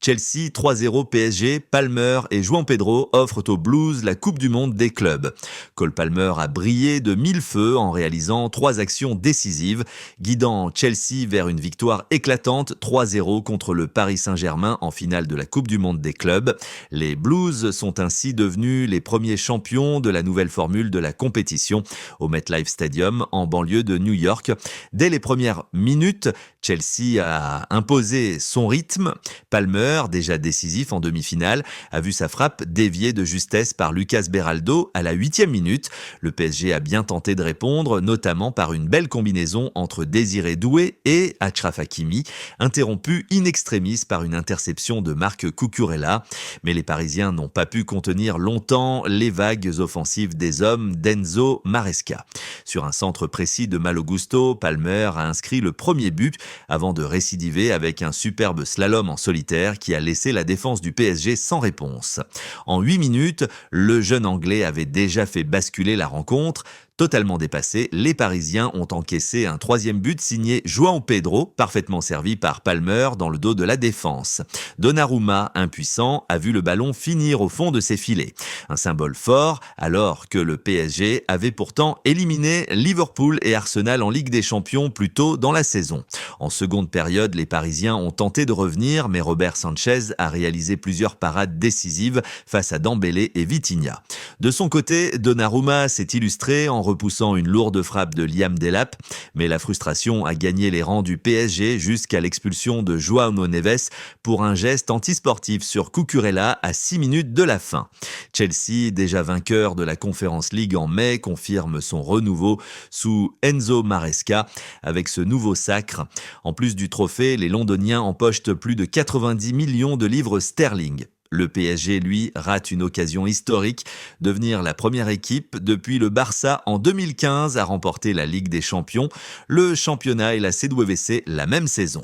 Chelsea 3-0 PSG, Palmer et João Pedro offrent aux Blues la Coupe du Monde des clubs. Cole Palmer a brillé de mille feux en réalisant 3 actions décisives, guidant Chelsea vers une victoire éclatante 3-0 contre le Paris Saint-Germain en finale de la Coupe du Monde des clubs. Les Blues sont ainsi devenus les premiers champions de la nouvelle formule de la compétition au MetLife Stadium en banlieue de New York. Dès les premières minutes, Chelsea a imposé son rythme. Palmer, déjà décisif en demi-finale, a vu sa frappe déviée de justesse par Lucas Beraldo à la 8e minute. Le PSG a bien tenté de répondre, notamment par une belle combinaison entre Désiré Doué et Achraf Hakimi, interrompue in extremis par une interception de Marc Cucurella. Mais les Parisiens n'ont pas pu contenir longtemps les vagues offensives des hommes d'Enzo Maresca. Sur un centre précis de Malo Gusto, Palmer a inscrit le premier but avant de récidiver avec un superbe slalom en solitaire qui a laissé la défense du PSG sans réponse. En 8 minutes, le jeune Anglais avait déjà fait basculer la rencontre. Totalement dépassés, les Parisiens ont encaissé un 3e but signé João Pedro, parfaitement servi par Palmer dans le dos de la défense. Donnarumma, impuissant, a vu le ballon finir au fond de ses filets. Un symbole fort, alors que le PSG avait pourtant éliminé Liverpool et Arsenal en Ligue des Champions plus tôt dans la saison. En seconde période, les Parisiens ont tenté de revenir, mais Robert Sanchez a réalisé plusieurs parades décisives face à Dembélé et Vitinha. De son côté, Donnarumma s'est illustré en repoussant une lourde frappe de Liam Delap, mais la frustration a gagné les rangs du PSG jusqu'à l'expulsion de João Neves pour un geste antisportif sur Cucurella à 6 minutes de la fin. Chelsea, déjà vainqueur de la Conference League en mai, confirme son renouveau sous Enzo Maresca avec ce nouveau sacre. En plus du trophée, les Londoniens empochent plus de 90 millions de livres sterling. Le PSG, lui, rate une occasion historique, devenir la première équipe depuis le Barça en 2015 à remporter la Ligue des Champions, le championnat et la CWC la même saison.